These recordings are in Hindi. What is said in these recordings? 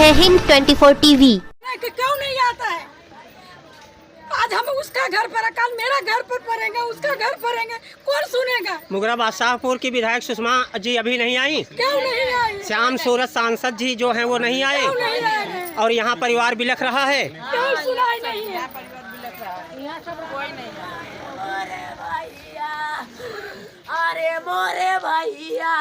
जय हिंद 24 टीवी। क्यों नहीं आता है? आज हम उसका घर पर, कल मेरा घर पर पड़ेंगे, उसका घर पड़ेंगे, कौन सुनेगा? मुगराबाद शाहपुर की विधायक सुषमा जी अभी नहीं आई। क्यों नहीं आई? श्याम सूरज सांसद जी जो हैं वो नहीं आए क्यों नहीं आए? और यहाँ परिवार बिलख रहा है। क्यों सुनाई नहीं है? अरे मोरे भैया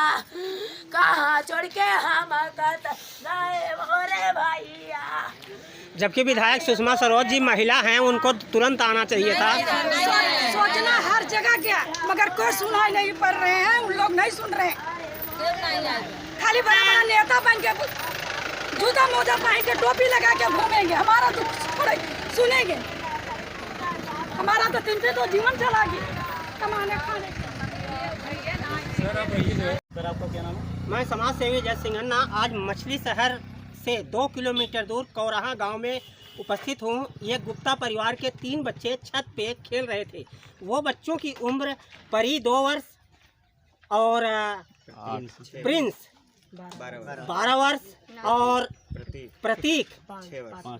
कहाँ छोड़ के हम गए मोरे भैया। जबकि विधायक सुषमा सरोज जी महिला हैं, उनको तुरंत आना चाहिए था। सोचना हर जगह क्या, मगर कोई सुनाई नहीं पड़ रहे हैं, उन लोग नहीं सुन रहे। खाली बड़ा बड़ा नेता बन के जूता मोजा पहन के टोपी लगा के घूमेंगे, हमारा तो सुनेंगे। हमारा तो दिन पे तो जीवन चला गया कमाने खाने। सर आपका क्या नाम है? मैं समाज सेवी जय सिंघन्ना आज मछली शहर से 2 किलोमीटर दूर कौराहा गांव में उपस्थित हूं। ये गुप्ता परिवार के 3 बच्चे छत पे खेल रहे थे। वो बच्चों की उम्र परी 2 वर्ष और प्रिंस 12 वर्ष और प्रतीक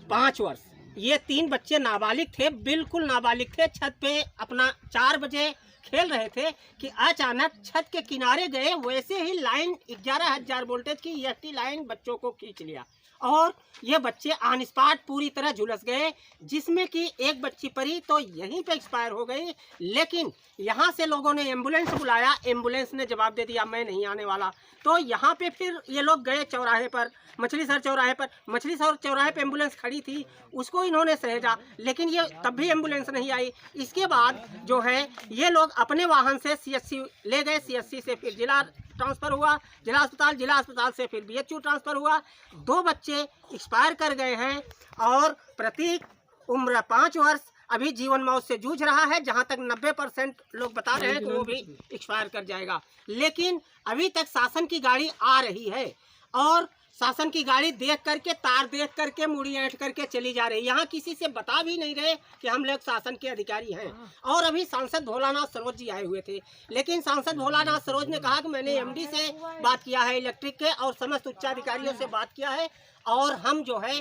5 वर्ष। ये 3 बच्चे नाबालिग थे, बिल्कुल नाबालिग थे। छत पे अपना 4 बजे खेल रहे थे कि अचानक छत के किनारे गए, वैसे ही लाइन 11,000 वोल्टेज की EST लाइन बच्चों को खींच लिया और ये बच्चे ऑन स्पॉट पूरी तरह झुलस गए, जिसमें कि एक बच्ची परी तो यहीं पे एक्सपायर हो गई। लेकिन यहाँ से लोगों ने एम्बुलेंस बुलाया, एम्बुलेंस ने जवाब दे दिया मैं नहीं आने वाला। तो यहाँ पे फिर ये लोग गए चौराहे पर, मछली शहर चौराहे पर। मछली शहर चौराहे पे एम्बुलेंस खड़ी थी, उसको इन्होंने सहेजा, लेकिन ये तब भी एम्बुलेंस नहीं आई। इसके बाद जो है ये लोग अपने वाहन से CSC ले गए, CSC से फिर जिला ट्रांसफ़र हुआ, जिला अस्पताल से फिर BHU ट्रांसफ़र हुआ। 2 बच्चे एक्सपायर कर गए हैं और प्रतीक उम्र 5 वर्ष अभी जीवन मौत से जूझ रहा है। जहां तक 90% लोग बता रहे हैं कि वो भी एक्सपायर कर जाएगा। लेकिन अभी तक शासन की गाड़ी आ रही है और शासन की गाड़ी देख करके, तार देख करके, मुड़ी ऐंठ करके चली जा रही है। यहाँ किसी से बता भी नहीं रहे कि हम लोग शासन के अधिकारी हैं। और अभी सांसद भोलानाथ सरोज जी आए हुए थे, लेकिन सांसद भोलानाथ सरोज ने कहा कि मैंने MD से बात किया है, इलेक्ट्रिक के और समस्त उच्चाधिकारियों से बात किया है और हम जो है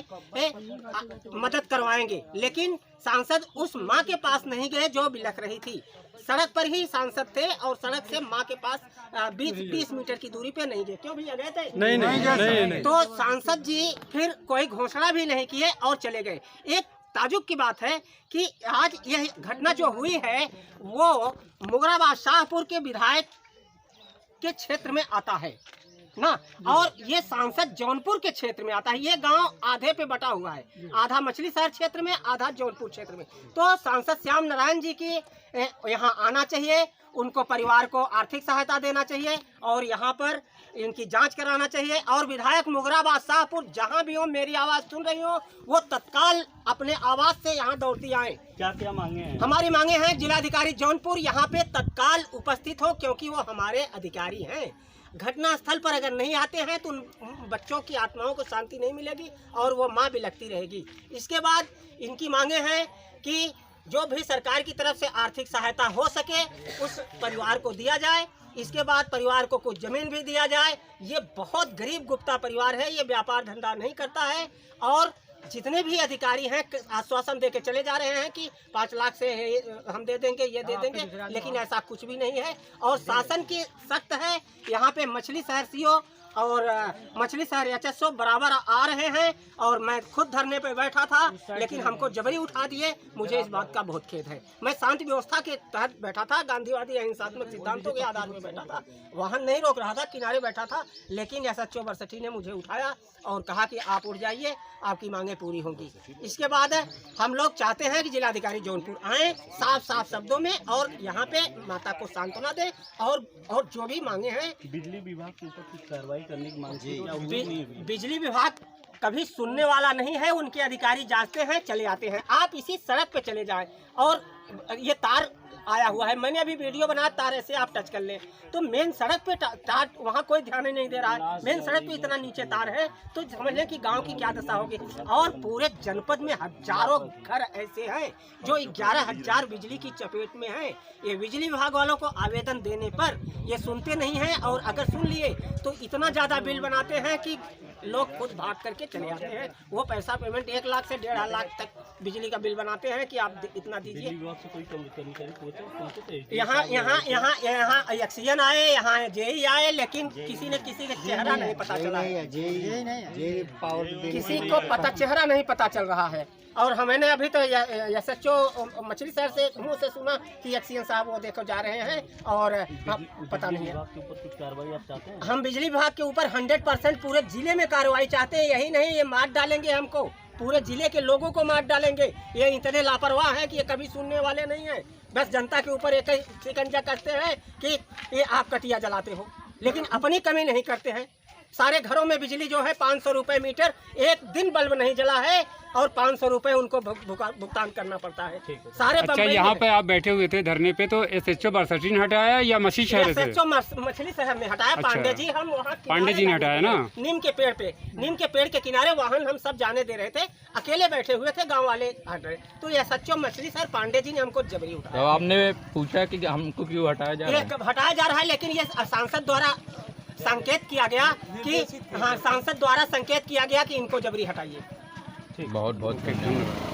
मदद करवाएंगे। लेकिन सांसद उस माँ के पास नहीं गए जो बिलख रही थी। सड़क पर ही सांसद थे और सड़क से माँ के पास 20 मीटर की दूरी पे नहीं गए। क्यों भैया गए थे? नहीं। तो सांसद जी फिर कोई घोषणा भी नहीं किए और चले गए। एक ताजुब की बात है कि आज यह घटना जो हुई है वो मुगराबाद शाहपुर के विधायक के क्षेत्र में आता है ना, और ये सांसद जौनपुर के क्षेत्र में आता है। ये गांव आधे पे बटा हुआ है, आधा मछली शहर क्षेत्र में, आधा जौनपुर क्षेत्र में। तो सांसद श्याम नारायण जी की यहाँ आना चाहिए, उनको परिवार को आर्थिक सहायता देना चाहिए और यहाँ पर इनकी जांच कराना चाहिए। और विधायक मुगराबाद शाहपुर जहाँ भी हो, मेरी आवाज़ सुन रही हो, वो तत्काल अपने आवाज़ से यहाँ दौड़ती आए। क्या मांगे हैं? हमारी मांगे हैं जिलाधिकारी जौनपुर यहाँ पे तत्काल उपस्थित हो, क्योंकि वो हमारे अधिकारी हैं। घटना स्थल पर अगर नहीं आते हैं तो उन बच्चों की आत्माओं को शांति नहीं मिलेगी और वो माँ बिलखती रहेगी। इसके बाद इनकी मांगे हैं कि जो भी सरकार की तरफ से आर्थिक सहायता हो सके उस परिवार को दिया जाए। इसके बाद परिवार को कुछ ज़मीन भी दिया जाए। ये बहुत गरीब गुप्ता परिवार है, ये व्यापार धंधा नहीं करता है और जितने भी अधिकारी हैं आश्वासन दे के चले जा रहे हैं कि 5 लाख से हम दे देंगे, ये दे देंगे, लेकिन ऐसा कुछ भी नहीं है। और शासन की सख्त है। यहाँ पे मछली शहर CO और मछली शहर HSO बराबर आ रहे हैं और मैं खुद धरने पे बैठा था, लेकिन हमको जबरी उठा दिए। मुझे इस बात का बहुत खेद है। मैं शांति व्यवस्था के तहत बैठा था, गांधीवादी अहिंसात्मक सिद्धांतों के आधार में बैठा था, वाहन नहीं रोक रहा था, किनारे बैठा था। लेकिन SHO बरसठी ने मुझे उठाया और कहा कि आप उठ जाइए, आपकी मांगें पूरी होंगी। इसके बाद हम लोग चाहते हैं कि जिलाधिकारी जौनपुर आए साफ शब्दों में और यहाँ पे माता को सांत्वना दे और जो भी मांगे हैं। बिजली विभाग के ऊपर कुछ कार्रवाई करने की मांग है? बिजली विभाग कभी सुनने वाला नहीं है। उनके अधिकारी जांचते हैं, चले आते हैं। आप इसी सड़क पे चले जाएं और ये तार आया हुआ है, मैंने अभी वीडियो बनाया, तार ऐसे आप टच कर लें तो मेन सड़क पे तार, वहाँ कोई ध्यान नहीं दे रहा है। मेन सड़क पे इतना नीचे तार है तो समझ लें कि गांव की क्या दशा होगी। और पूरे जनपद में हजारों घर ऐसे हैं जो 11,000 बिजली की चपेट में हैं। ये बिजली विभाग वालों को आवेदन देने पर ये सुनते नहीं हैं और अगर सुन लिए तो इतना ज़्यादा बिल बनाते हैं कि लोग खुद भाग करके चले आते हैं। वो पैसा पेमेंट 1 लाख से 1.5 लाख तक बिजली का बिल बनाते हैं कि आप इतना दीजिए। विभाग से कोई कर्मचारी पहुंचा? यहाँ एक्सीजन आए, यहाँ जेई आए, लेकिन किसी ने किसी का चेहरा नहीं पता चला है, किसी को पता चेहरा नहीं पता चल रहा है। और हमने अभी तो SHO मछली शहर से मुंह से सुना कि एक्सीजन साहब वो देखो जा रहे हैं और पता नहीं है। विभाग के ऊपर कुछ कार्रवाई आप चाहते हैं? हम बिजली विभाग के ऊपर 100% पूरे जिले में कार्रवाई चाहते हैं। यही नहीं, ये मार डालेंगे हमको, पूरे जिले के लोगों को मार डालेंगे। ये इतने लापरवाह हैं कि ये कभी सुनने वाले नहीं हैं। बस जनता के ऊपर एक ही शिकंजा कसते हैं कि ये आप कटिया जलाते हो, लेकिन अपनी कमी नहीं करते हैं। सारे घरों में बिजली जो है 500 रुपये मीटर, एक दिन बल्ब नहीं जला है और 500 रुपये उनको भुगतान करना पड़ता है। सारे अच्छा, यहाँ पे आप बैठे हुए थे धरने पे, तो SHO बरसठी ने हटाया या मछली शहर से? SHO मछली शहर में हटाया। अच्छा। पांडे जी, हम वहाँ पांडे जी ने हटाया ना? नीम के पेड़ पे, नीम के पेड़ के किनारे वाहन हम सब जाने दे रहे थे, अकेले बैठे हुए थे, गाँव वाले हट रहे। तो SHO मछली शहर पांडे जी ने हमको जबरी उठाया। तो आपने पूछा कि हमको क्यों हटाया जा रहा है? हटाया जा रहा है, लेकिन ये सांसद द्वारा संकेत किया गया कि हाँ, सांसद द्वारा संकेत किया गया कि इनको जबरी हटाइए। बहुत बहुत धन्यवाद।